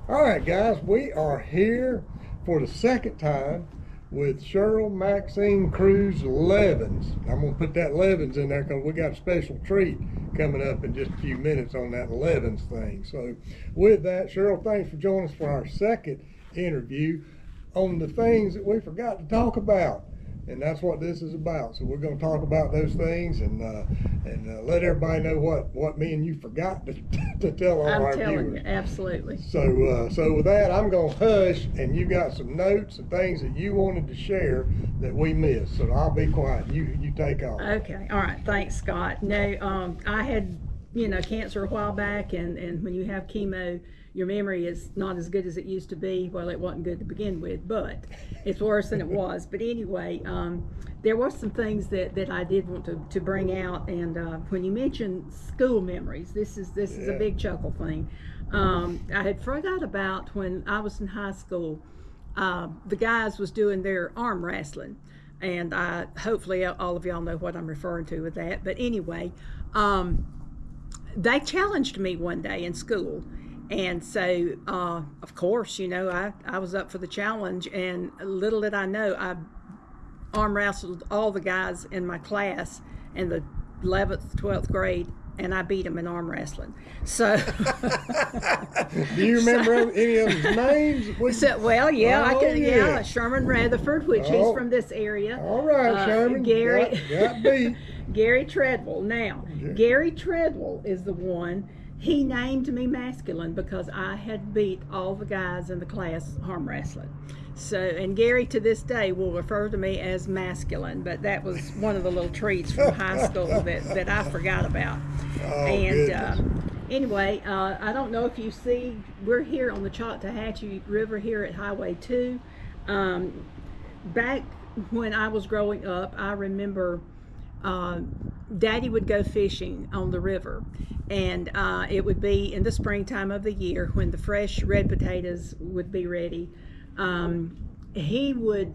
All right, guys, we are here for the second time with Sherel Maxine Cruz Levens. I'm going to put that Levens in there because we got a special treat coming up in just a few minutes on that Levens thing. So, with that, Sherel, thanks for joining us for our second interview on the things that we forgot to talk about. And that's what this is about. So we're going to talk about those things and let everybody know what me and you forgot to tell all I'm our telling viewers. you, absolutely. So with that, I'm going to hush, and you got some notes and things that you wanted to share that we missed. So I'll be quiet. You take off. Okay, all right. Thanks, Scott. No, I had cancer a while back, and when you have chemo, your memory is not as good as it used to be. Well, it wasn't good to begin with, but it's worse than it was. But anyway, there were some things that I did want to bring out. And when you mentioned school memories, this is a big chuckle thing. I had forgot about when I was in high school. The guys was doing their arm wrestling, and hopefully all of y'all know what I'm referring to with that. But anyway, they challenged me one day in school. And so, of course, I was up for the challenge, and little did I know, I arm wrestled all the guys in my class in the 11th, 12th grade, and I beat them in arm wrestling. So, do you remember any of his names? Well, yeah, I can. Yeah. Yeah, Sherman Rutherford, which he's from this area. All right, Sherman. Gary got beat. Gary Treadwell. Now, Gary Treadwell is the one. He named me masculine because I had beat all the guys in the class arm wrestling. So, and Gary to this day will refer to me as masculine, but that was one of the little treats from high school that I forgot about. Anyway, I don't know if you see, we're here on the Choctawhatchee River here at Highway 2. Back when I was growing up, I remember Daddy would go fishing on the river, and it would be in the springtime of the year when the fresh red potatoes would be ready. He would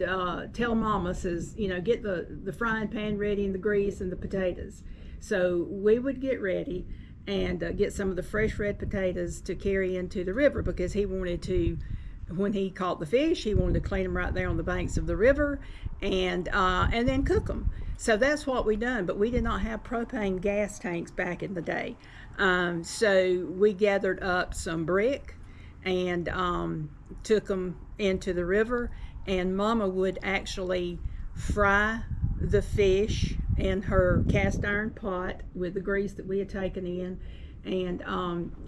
tell Mama, says, get the frying pan ready and the grease and the potatoes. So we would get ready and get some of the fresh red potatoes to carry into the river, because he wanted to, when he caught the fish, he wanted to clean them right there on the banks of the river and then cook them. So that's what we done, but we did not have propane gas tanks back in the day. So we gathered up some brick and took them into the river, and Mama would actually fry the fish in her cast iron pot with the grease that we had taken in, and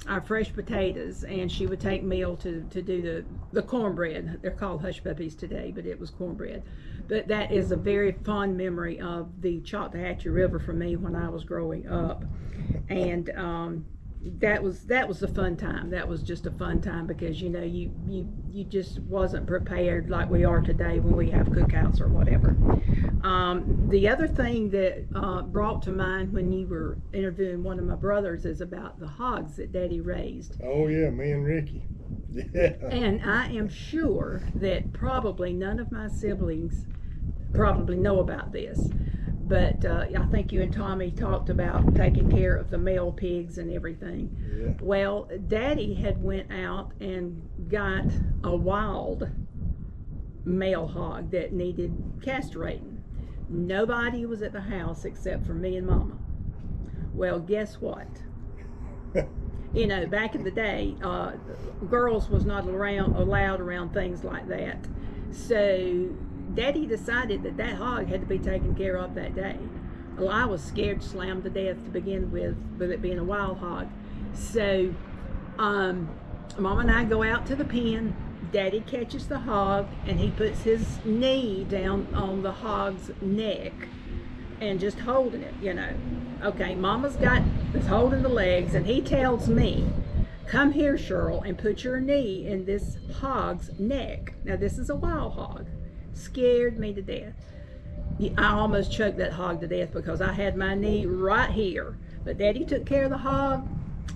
our fresh potatoes, and she would take meal to do the cornbread. They're called hush puppies today, but it was cornbread. But that is a very fond memory of the Choctawhatchee River for me when I was growing up. And that was a fun time. That was just a fun time because you just wasn't prepared like we are today when we have cookouts or whatever. The other thing that brought to mind when you were interviewing one of my brothers is about the hogs that Daddy raised. Oh yeah, me and Ricky. Yeah. And I am sure that probably none of my siblings probably know about this. But I think you and Tommy talked about taking care of the male pigs and everything. Yeah. Well, Daddy had went out and got a wild male hog that needed castrating. Nobody was at the house except for me and Mama. Well, guess what? Back in the day, girls was not allowed around things like that. So Daddy decided that hog had to be taken care of that day. Well, I was scared slammed to death to begin with it being a wild hog. So Mama and I go out to the pen. Daddy catches the hog, and he puts his knee down on the hog's neck and just holding it, Okay, Mama's is holding the legs, and he tells me, come here, Sherel, and put your knee in this hog's neck. Now, this is a wild hog. Scared me to death. I almost choked that hog to death because I had my knee right here. But Daddy took care of the hog,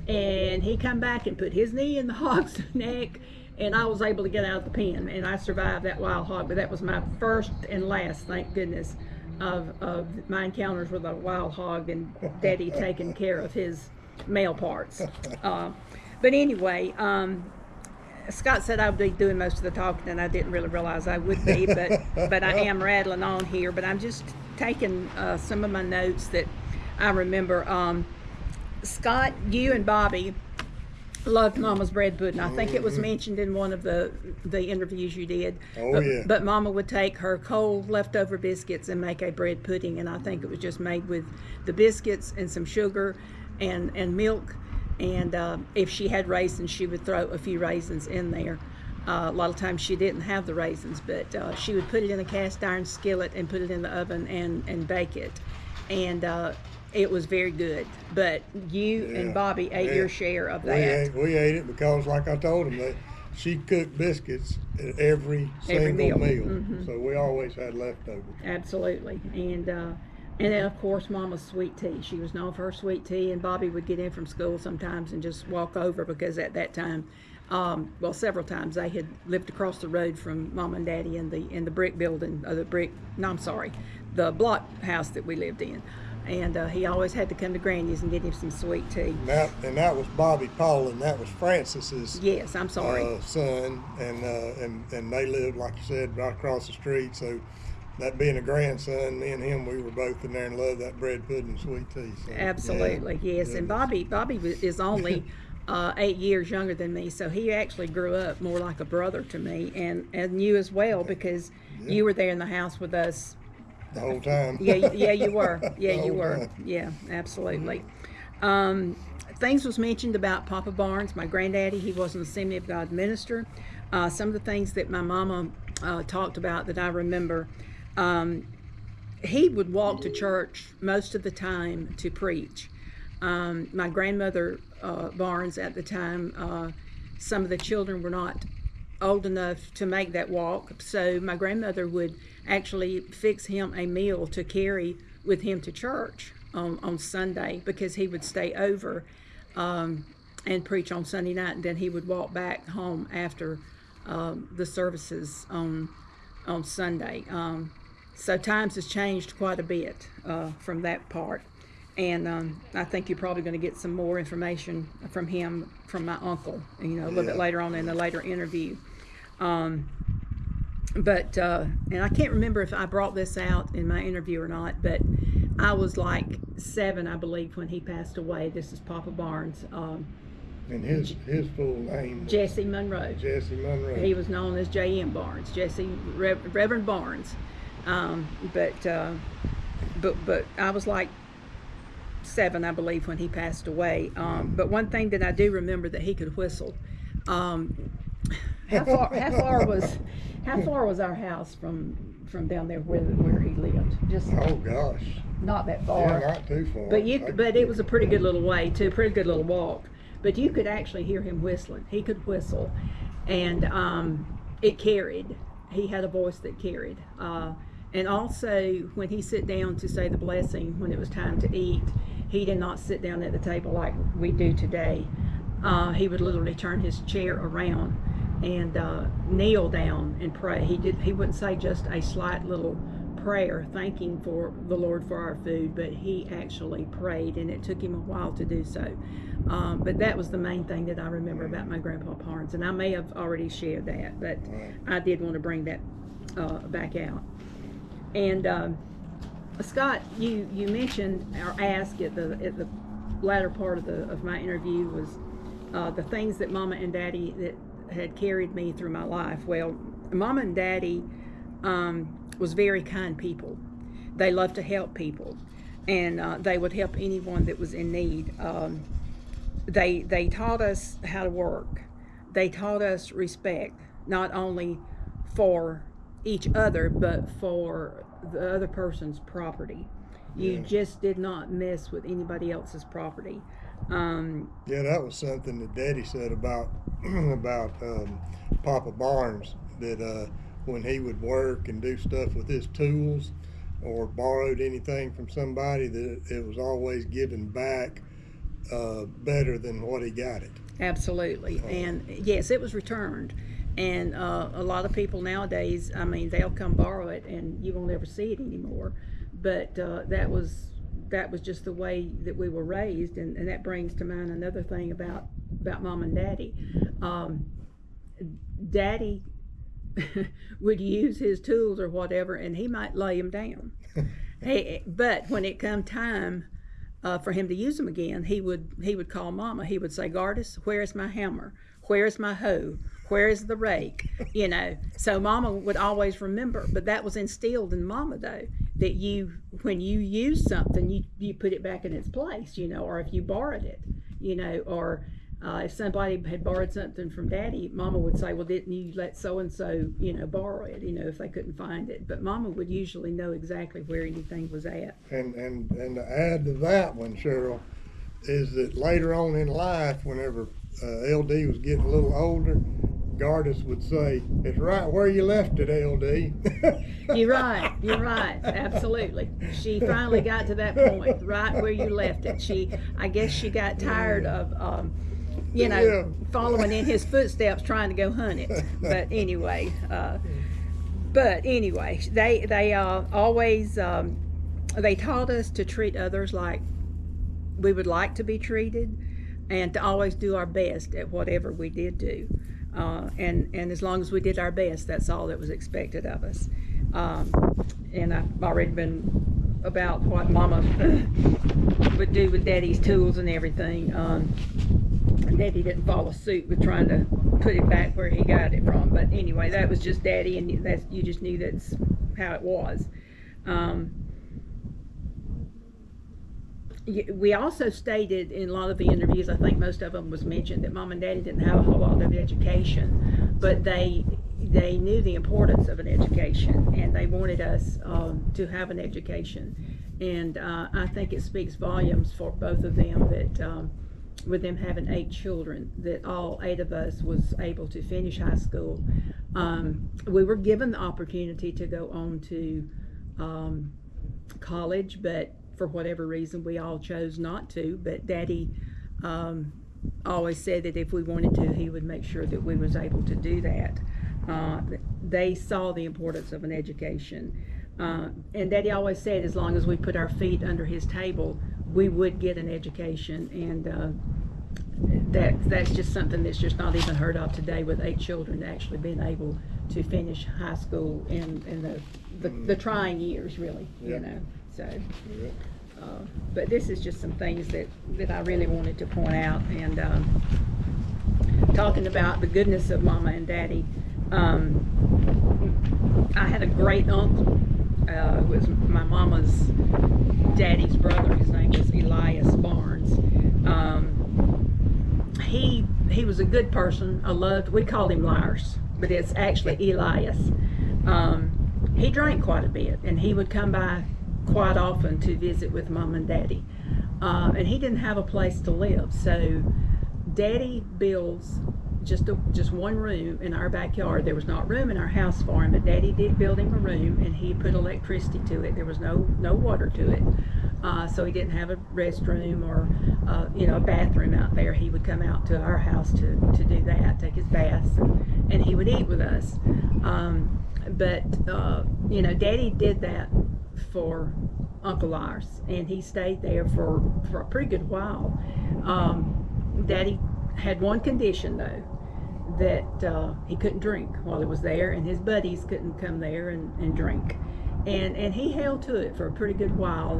and he come back and put his knee in the hog's neck, and I was able to get out of the pen, and I survived that wild hog. But that was my first and last, thank goodness, of my encounters with a wild hog and Daddy taking care of his male parts. But anyway, Scott said I would be doing most of the talking, and I didn't really realize I would be, but I am rattling on here. But I'm just taking some of my notes that I remember. Scott, you and Bobby loved Mama's bread pudding. I think it was mentioned in one of the interviews you did. Oh, but, yeah. But Mama would take her cold leftover biscuits and make a bread pudding, and I think it was just made with the biscuits and some sugar and milk. And if she had raisins, she would throw a few raisins in there. A lot of times she didn't have the raisins, but she would put it in a cast iron skillet and put it in the oven and bake it. And it was very good. But you and Bobby ate your share of that. We ate it because, like I told them, that she cooked biscuits at every single meal. Mm-hmm. So we always had leftovers. Absolutely. And then, of course, Mama's sweet tea. She was known for her sweet tea, and Bobby would get in from school sometimes and just walk over because at that time, several times they had lived across the road from Mama and Daddy in the brick building, the block house that we lived in. And he always had to come to Granny's and get him some sweet tea. And that was Bobby Paulin. That was Francis's son, and they lived, like you said, right across the street. So that being a grandson, me and him, we were both in there and loved that bread pudding and sweet tea. So, absolutely, yes. And Bobby is only 8 years younger than me, so he actually grew up more like a brother to me, and you as well, because you were there in the house with us the whole time. Yeah, you were. Yeah, you were. Yeah, absolutely. Things was mentioned about Papa Barnes, my granddaddy. He was an Assembly of God minister. Some of the things that my mama talked about that I remember, he would walk to church most of the time to preach. My grandmother Barnes at the time, some of the children were not old enough to make that walk, so my grandmother would actually fix him a meal to carry with him to church on Sunday, because he would stay over and preach on Sunday night, and then he would walk back home after the services on Sunday. So times has changed quite a bit from that part. And I think you're probably going to get some more information from him, from my uncle, a little bit later on in the later interview. And I can't remember if I brought this out in my interview or not, but I was like 7, I believe, when he passed away. This is Papa Barnes. And his full name was Jesse Monroe. Jesse Monroe. He was known as J.M. Barnes, Reverend Barnes. But I was like 7, I believe, when he passed away. But one thing that I do remember, that he could whistle. How far was our house from down there where he lived? Just oh gosh, not that far. Yeah, not too far. But it was a pretty good little way too, pretty good little walk. But you could actually hear him whistling. He could whistle, and it carried. He had a voice that carried. And also, when he sat down to say the blessing, when it was time to eat, he did not sit down at the table like we do today. He would literally turn his chair around and kneel down and pray. He wouldn't say just a slight little prayer thanking for the Lord for our food, but he actually prayed, and it took him a while to do so. But that was the main thing that I remember about my Grandpa Barnes, and I may have already shared that, but I did want to bring that back out. And Scott, you mentioned or asked at the latter part of my interview was the things that Mama and Daddy that had carried me through my life. Well, Mama and Daddy was very kind people. They loved to help people, and they would help anyone that was in need. They taught us how to work. They taught us respect, not only for each other, but for the other person's property. You just did not mess with anybody else's property. That was something that Daddy said about Papa Barnes, that when he would work and do stuff with his tools or borrowed anything from somebody, that it was always given back better than what he got it. Absolutely. And yes, it was returned. And a lot of people nowadays, I mean, they'll come borrow it and you won't ever see it anymore. But that was just the way that we were raised. And that brings to mind another thing about Mom and Daddy. Daddy would use his tools or whatever, and he might lay them down. But when it come time for him to use them again, he would call Mama. He would say, "Gardis, where is my hammer? Where is my hoe? Where is the rake?" So Mama would always remember. But that was instilled in Mama, though, that when you use something, you put it back in its place, or if you borrowed it, or if somebody had borrowed something from Daddy, Mama would say, "Well, didn't you let so and so, borrow it?" If they couldn't find it. But Mama would usually know exactly where anything was at. And to add to that one, Cheryl, is that later on in life, whenever LD was getting a little older, Gardis would say, "It's right where you left it, LD." You're right, absolutely. She finally got to that point, right where you left it. I guess she got tired of, following in his footsteps, trying to go hunt it. But anyway, they always, they taught us to treat others like we would like to be treated, and to always do our best at whatever we did do. And as long as we did our best, that's all that was expected of us. And I've already been about what Mama would do with Daddy's tools and everything. Daddy didn't follow suit with trying to put it back where he got it from. But anyway, that was just Daddy, and you just knew that's how it was. We also stated in a lot of the interviews, I think most of them was mentioned, that Mom and Daddy didn't have a whole lot of education, but they knew the importance of an education, and they wanted us to have an education. And I think it speaks volumes for both of them that with them having 8 children, that all 8 of us was able to finish high school. We were given the opportunity to go on to college, but for whatever reason we all chose not to. But Daddy always said that if we wanted to, he would make sure that we was able to do that. They saw the importance of an education, and Daddy always said as long as we put our feet under his table, we would get an education. And that's just something that's just not even heard of today, with 8 children actually being able to finish high school in the trying years, really. So, but this is just some things that I really wanted to point out. And talking about the goodness of Mama and Daddy, I had a great uncle. It was my mama's daddy's brother. His name was Elias Barnes. He was a good person. We called him Lyres, but it's actually Elias. He drank quite a bit, and he would come by quite often to visit with Mom and Daddy. And he didn't have a place to live, so Daddy builds just one room in our backyard. There was not room in our house for him, but Daddy did build him a room, and he put electricity to it. There was no water to it, so he didn't have a restroom or a bathroom out there. He would come out to our house to do that, take his baths, and he would eat with us. But Daddy did that for Uncle Lars, and he stayed there for a pretty good while. Daddy had one condition, though, that he couldn't drink while he was there, and his buddies couldn't come there and drink. And he held to it for a pretty good while.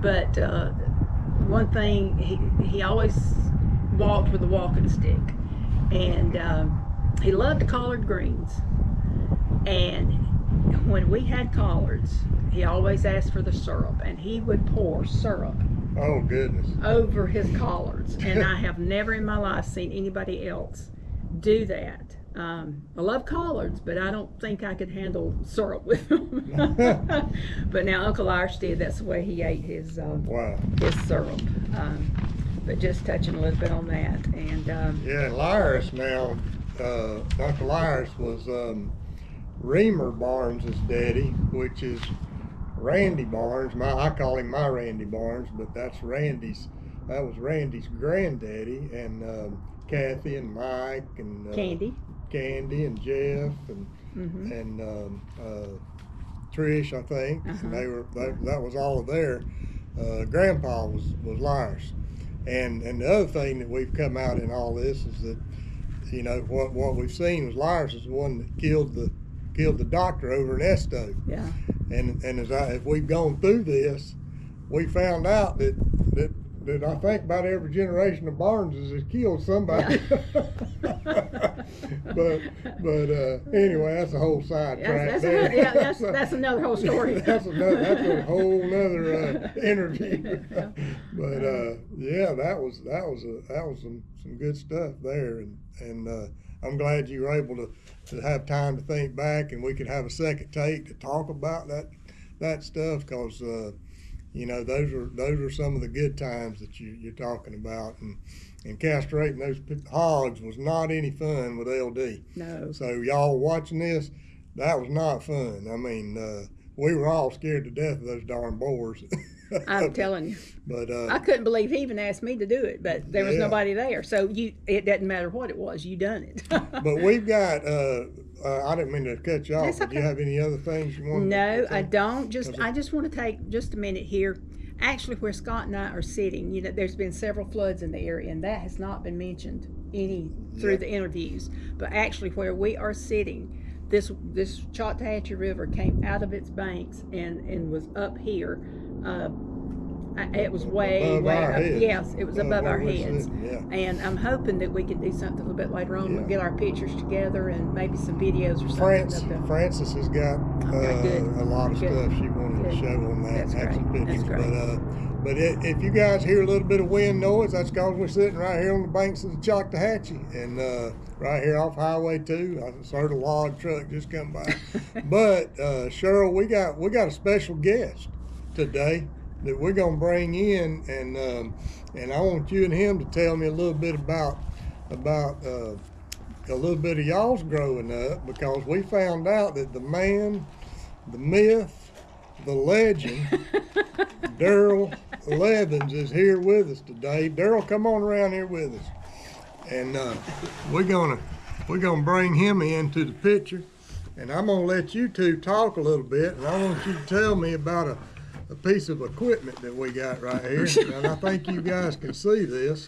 But one thing, he always walked with a walking stick, and he loved collard greens. And when we had collards, he always asked for the syrup, and he would pour syrup, oh goodness, over his collards. And I have never in my life seen anybody else do that. I love collards, but I don't think I could handle syrup with them. But now Uncle Irish did. That's the way he ate his syrup. But just touching a little bit on that. And yeah, Lyris now, Uncle Lyris was Reamer Barnes' daddy, which is Randy Barnes. I call him my Randy Barnes, but that was Randy's granddaddy, and Kathy and Mike and Candy and Jeff and Trish, I think. And that was all of their grandpa was Lyris. And the other thing that we've come out in all this is that you know, what we've seen was Lyris is the one that killed the doctor over in Esto. Yeah. And as we've gone through this, we found out that I think about every generation of Barneses has killed somebody. Yeah. but anyway, that's a whole sidetrack. That's another whole story. that's a whole nother interview. But yeah, that was some good stuff there, and I'm glad you were able to have time to think back, and we could have a second take to talk about that stuff, because you know, those are some of the good times that you're talking about, and castrating those hogs was not any fun with LD. No. So y'all watching this, that was not fun. I mean, we were all scared to death of those darn boars. I'm telling you. But I couldn't believe he even asked me to do it, but there was nobody there. So it doesn't matter what it was, you done it. But we've got. I didn't mean to cut you off. That's But do you okay. have any other things you want? No, I don't. I just want to take just a minute here. Actually, where Scott and I are sitting, you know, there's been several floods in the area, and that has not been mentioned through the interviews. But actually, where we are sitting, this Choctawhatchee River came out of its banks and was up here. It was way Above our up. heads. Yes, it was above where our we're heads. sitting, yeah. And I'm hoping that we can do something a little bit later on. Yeah. Get our pictures together and maybe some videos or something. Francis has got good. a lot of Good. stuff she wanted to Good. show on that. That's Have some great. pictures. That's great. But if you guys hear a little bit of wind noise, that's because we're sitting right here on the banks of the Choctawhatchee, and right here off Highway 2. I just heard a log truck just come by. But Sherel, we got a special guest today that we're gonna bring in, and I want you and him to tell me a little bit about a little bit of y'all's growing up, because we found out that the man, the myth, the legend, Daryl Levins is here with us today. Daryl, come on around here with us, and we're gonna bring him into the picture, and I'm gonna let you two talk a little bit, and I want you to tell me about a piece of equipment that we got right here. And I think you guys can see this,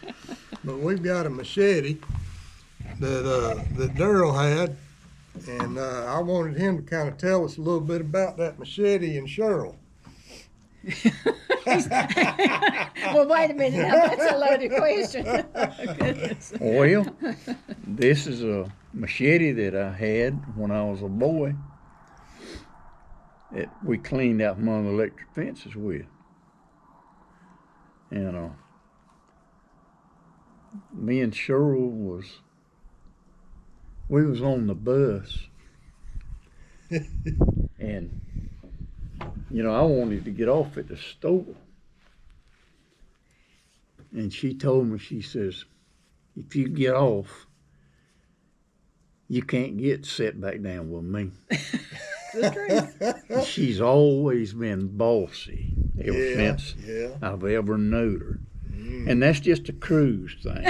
but we've got a machete that Daryl had, and I wanted him to kind of tell us a little bit about that machete and Sherel. Well, wait a minute. Now, that's a loaded question. Goodness. Well, this is a machete that I had when I was a boy that we cleaned out one of the electric fences with. And me and Sherel we was on the bus, and you know, I wanted to get off at the store. And she told me, she says, if you get off, you can't get set back down with me. The truth. She's always been bossy ever since Yeah. I've ever known her. And that's just a cruise thing.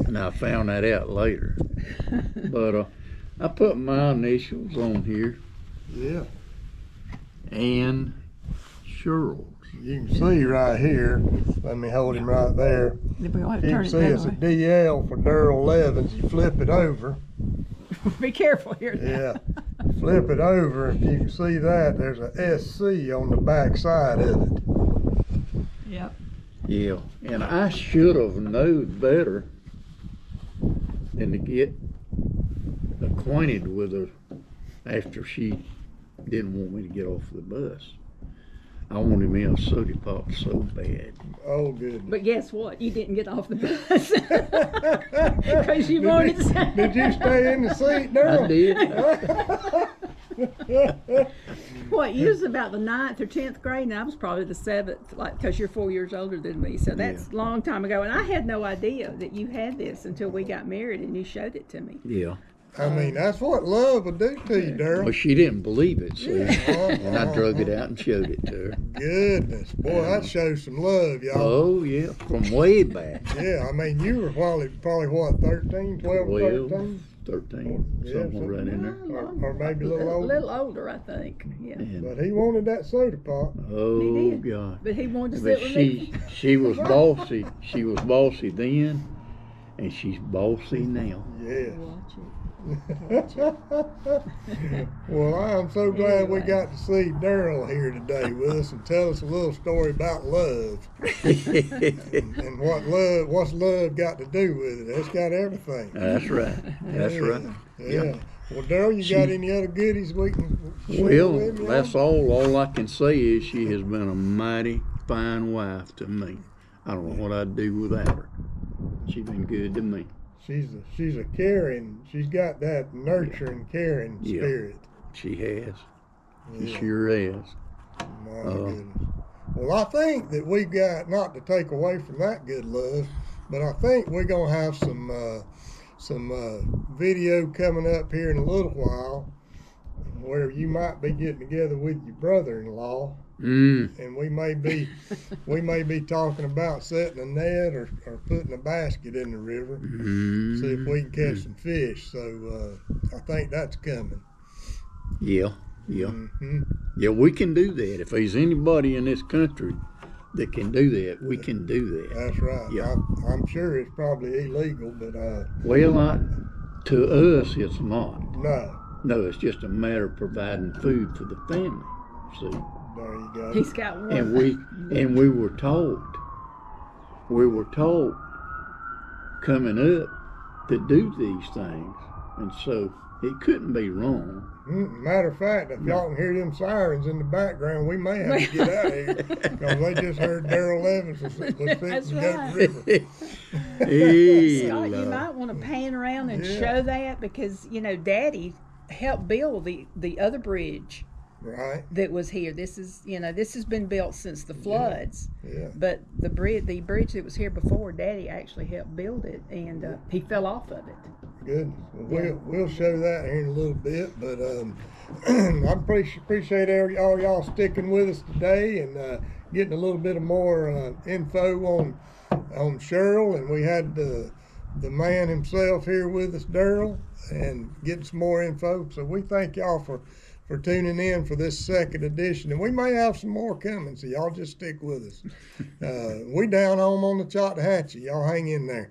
And I found that out later. But I put my initials on here, Yeah. and Sherel's. You can see right here. Let me hold him right there. We're going to You turn can it see that it's a way. DL for Daryl Levins. You flip it over. Be careful here. Yeah. Flip it over. If you can see that, there's a SC on the back side of it. Yep. Yeah, and I should have known better than to get acquainted with her after she didn't want me to get off the bus. I wanted me a soda pop so bad. Oh, goodness. But guess what? You didn't get off the bus because you wanted to. Did you stay in the seat, Daryl? I did. What, you was about the 9th or 10th grade, and I was probably the 7th, like, because you're 4 years older than me. So that's a long time ago. And I had no idea that you had this until we got married and you showed it to me. Yeah. I mean, that's what love will do to you, Well, Daryl. she didn't believe it, see? And I drug it out and showed it to her. Goodness. Boy, that shows some love, y'all. Oh, yeah, from way back. Yeah, I mean, you were probably what, 13, 12, Well, 13? 13, Yeah, somewhere right in there. Or maybe a little older. little older, I think. Yeah. And, But he wanted that soda pop. oh He did. God! But he wanted to But sit with me. she was bossy. She was bossy then, and she's bossy now. Yes. Watch it. Well, I'm so glad we Anyway. got to see Daryl here today with us and tell us a little story about love and what's love got to do with it. It's got everything. That's right. That's Yeah. right. Yeah. Well, Daryl, you got any other goodies we can share Well, with me? that's all. All I can say is she has been a mighty fine wife to me. I don't know what I'd do without her. She's been good to me. She's a caring. She's got that nurturing, caring Yeah. spirit. She has. She Yeah. sure has. My goodness. Well, I think that we've got, not to take away from that good love, but I think we're gonna have some video coming up here in a little while, where you might be getting together with your brother-in-law, and we may be talking about setting a net or putting a basket in the river, see if we can catch some fish. So I think that's coming. Yeah. Yeah. Mm-hmm. Yeah, we can do that. If there's anybody in this country that can do that, we can do that. That's right. Yeah. I'm sure it's probably illegal, but Well, to us, it's not. no. No, it's just a matter of providing food for the family. See, There you go. He's got one. and we were taught coming up to do these things, and so it couldn't be wrong. Matter of fact, if y'all can hear them sirens in the background, we may have to get out of here because they just heard Daryl Evans was fixing That's to go to right. the river. Hey, Scott, you Lord. might want to pan around and Yeah. show that because Daddy helped build the other bridge Right? that was here. This has been built since the floods. Yeah. But the bridge that was here before, Daddy actually helped build it, and he fell off of it. Goodness. Well, we'll show that here in a little bit, but I appreciate all y'all sticking with us today and getting a little bit of more info on Sherel, and we had the man himself here with us, Daryl, and getting some more info. So we thank y'all for tuning in for this second edition, and we may have some more coming, so y'all just stick with us. We down home on the Chattahoochee. Y'all hang in there.